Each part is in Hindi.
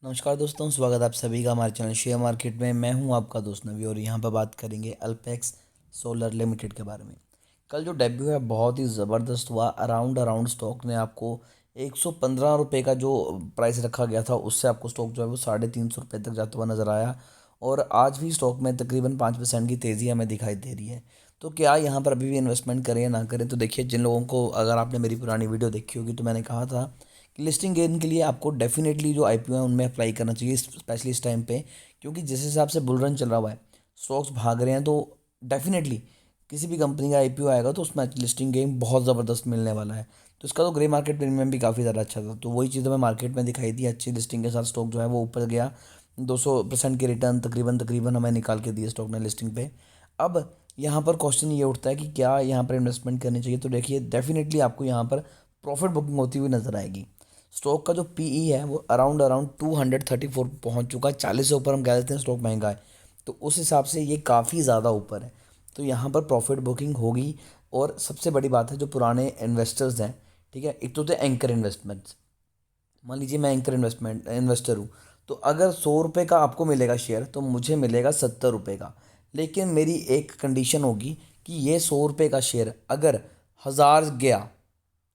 नमस्कार दोस्तों, स्वागत है आप सभी का हमारे चैनल शेयर मार्केट में। मैं हूं आपका दोस्त नवी और यहां पर बात करेंगे अल्पेक्स सोलर लिमिटेड के बारे में। कल जो डेब्यू है बहुत ही ज़बरदस्त हुआ। अराउंड अराउंड स्टॉक ने आपको 115 रुपये का जो प्राइस रखा गया था उससे आपको स्टॉक जो है वो 350 रुपये तक जाता हुआ नज़र आया। और आज भी स्टॉक में तकरीबन 5% की तेज़ी हमें दिखाई दे रही है। तो क्या यहाँ पर अभी भी इन्वेस्टमेंट करें या ना करें? तो देखिए, जिन लोगों को, अगर आपने मेरी पुरानी वीडियो देखी होगी तो मैंने कहा था कि लिस्टिंग गेन के लिए आपको डेफिनेटली जो आईपीओ है उनमें अप्लाई करना चाहिए, स्पेशली इस टाइम पे। क्योंकि जिस हिसाब से बुल रन चल रहा हुआ है, स्टॉक्स भाग रहे हैं, तो डेफिनेटली किसी भी कंपनी का आईपीओ आएगा तो उसमें लिस्टिंग गेन बहुत ज़बरदस्त मिलने वाला है। तो इसका तो ग्रे मार्केट प्रीमियम भी काफ़ी ज़्यादा अच्छा था। तो वही चीज़ हमें मार्केट में दिखाई दी, अच्छी लिस्टिंग के साथ स्टॉक जो है वो ऊपर गया। 200% के रिटर्न तकरीबन तकरीबन हमें निकाल के दिए स्टॉक ने लिस्टिंग पे। अब यहाँ पर क्वेश्चन ये उठता है कि क्या यहाँ पर इन्वेस्टमेंट करनी चाहिए? तो देखिए, डेफिनेटली आपको यहाँ पर प्रॉफिट बुकिंग होती हुई नजर आएगी। स्टॉक का जो पीई है वो अराउंड अराउंड 234 पहुंच चुका है। 40 से ऊपर हम कह देते हैं स्टॉक महंगा है, तो उस हिसाब से ये काफ़ी ज़्यादा ऊपर है। तो यहाँ पर प्रॉफिट बुकिंग होगी। और सबसे बड़ी बात है, जो पुराने इन्वेस्टर्स हैं, ठीक है, एक तो थे एंकर इन्वेस्टमेंट्स। मान लीजिए मैं एंकर इन्वेस्टमेंट इन्वेस्टर हूँ, तो अगर 100 रुपये का आपको मिलेगा शेयर तो मुझे मिलेगा 70 रुपये का। लेकिन मेरी एक कंडीशन होगी कि ये 100 रुपये का शेयर अगर 1000 गया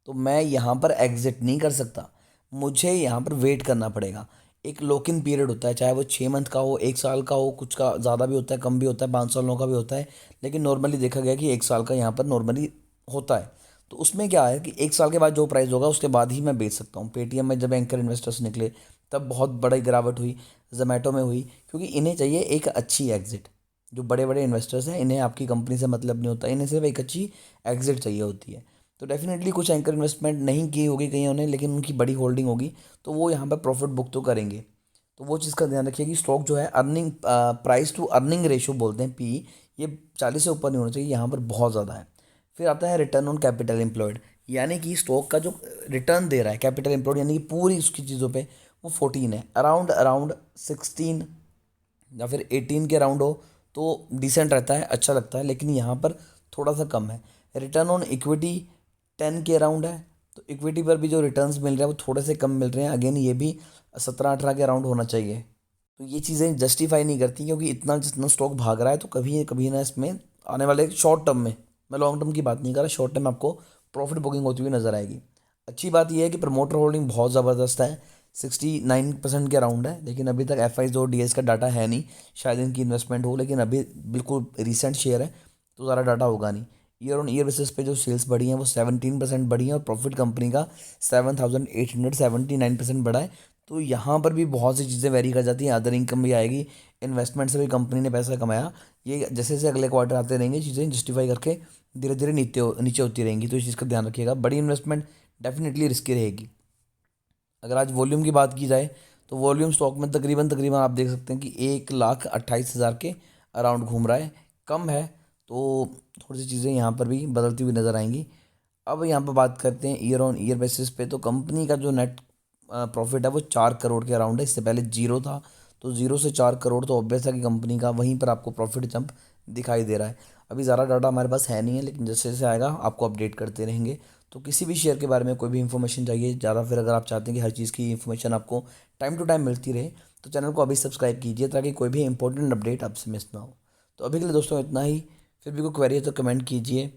तो मैं यहाँ पर एग्जिट नहीं कर सकता। मुझे यहाँ पर वेट करना पड़ेगा। एक लॉक इन पीरियड होता है, चाहे वो 6 मंथ का हो, 1 साल का हो, कुछ का ज़्यादा भी होता है, कम भी होता है, 5 सालों का भी होता है। लेकिन नॉर्मली देखा गया कि 1 साल का यहाँ पर नॉर्मली होता है। तो उसमें क्या है कि 1 साल के बाद जो प्राइस होगा उसके बाद ही मैं बेच सकता हूँ। पेटीएम में जब एंकर इन्वेस्टर्स निकले तब बहुत बड़ी गिरावट हुई, जोमेटो में हुई, क्योंकि इन्हें चाहिए एक अच्छी एग्जिट। जो बड़े बड़े इन्वेस्टर्स हैं, इन्हें आपकी कंपनी से मतलब नहीं होता, इन्हें सिर्फ एक अच्छी एग्जिट चाहिए होती है। तो डेफिनेटली कुछ एंकर इन्वेस्टमेंट नहीं की होगी कईयों ने, लेकिन उनकी बड़ी होल्डिंग होगी, तो वो यहाँ पर प्रॉफिट बुक तो करेंगे। तो वो चीज़ का ध्यान रखिए कि स्टॉक जो है earning, price to earning ratio बोलते हैं, पी, ये 40 से ऊपर नहीं होना चाहिए, यहाँ पर बहुत ज़्यादा है। फिर आता है रिटर्न ऑन कैपिटल एम्प्लॉयड, यानी कि स्टॉक का जो रिटर्न दे रहा है कैपिटल एम्प्लॉयड, यानी कि पूरी उसकी चीज़ों पे, वो 14 है। अराउंड अराउंड 16 या फिर 18 के अराउंड हो तो डिसेंट रहता है, अच्छा लगता है। लेकिन यहाँ पर थोड़ा सा कम है। रिटर्न ऑन इक्विटी 10 के अराउंड है, तो इक्विटी पर भी जो रिटर्न्स मिल रहे हैं वो थोड़े से कम मिल रहे हैं। अगेन ये भी 17-18 के अराउंड होना चाहिए। तो ये चीज़ें जस्टिफाई नहीं करती, क्योंकि इतना जितना स्टॉक भाग रहा है तो कभी कभी ना इसमें आने वाले शॉर्ट टर्म में, मैं लॉन्ग टर्म की बात नहीं कर रहा, शॉर्ट टर्म में आपको प्रॉफिट बुकिंग होती हुई नजर आएगी। अच्छी बात यह है कि प्रमोटर होल्डिंग बहुत ज़बरदस्त है, 69% के अराउंड है। लेकिन अभी तक एफ आई और डी एस का डाटा है नहीं, शायद इनकी इन्वेस्टमेंट हो, लेकिन अभी बिल्कुल रिसेंट शेयर है तो ज़्यादा डाटा होगा नहीं। ईयर ऑन ईयर बेसिस पे जो सेल्स बढ़ी हैं वो 17% बढ़ी हैं, और प्रॉफिट कंपनी का 7879% बढ़ा है। तो यहाँ पर भी बहुत सी चीज़ें वेरी कर जाती हैं, अदर इनकम भी आएगी, इन्वेस्टमेंट से भी कंपनी ने पैसा कमाया। ये जैसे जैसे अगले क्वार्टर आते रहेंगे, चीज़ें जस्टिफाई करके धीरे धीरे नीचे नीचे होती रहेंगी। तो इस चीज़ का ध्यान रखिएगा, बड़ी इन्वेस्टमेंट डेफिनेटली रिस्की रहेगी। अगर आज वॉल्यूम की बात की जाए तो वॉल्यूम स्टॉक में तकरीबन तकरीबन आप देख सकते हैं कि 1,28,000 के अराउंड घूम रहा है, कम है। तो थोड़ी सी चीज़ें यहाँ पर भी बदलती हुई नज़र आएंगी। अब यहाँ पर बात करते हैं ईयर ऑन ईयर बेसिस पे, तो कंपनी का जो नेट प्रॉफिट है वो 4 करोड़ के अराउंड है। इससे पहले जीरो था, तो जीरो से 4 करोड़, तो ऑब्वियस है कि कंपनी का वहीं पर आपको प्रॉफिट जंप दिखाई दे रहा है। अभी ज़्यादा डाटा हमारे पास है नहीं है, लेकिन जैसे जैसे आएगा आपको अपडेट करते रहेंगे। तो किसी भी शेयर के बारे में कोई भी इन्फॉर्मेशन चाहिए ज़्यादा, फिर अगर आप चाहते हैं कि हर चीज़ की इन्फॉर्मेशन आपको टाइम टू टाइम मिलती रहे, तो चैनल को अभी सब्सक्राइब कीजिए ताकि कोई भी इंपॉर्टेंट अपडेट आपसे मिस ना हो। तो अभी के लिए दोस्तों इतना ही। फिर भी कोई क्वेरी है तो कमेंट कीजिए।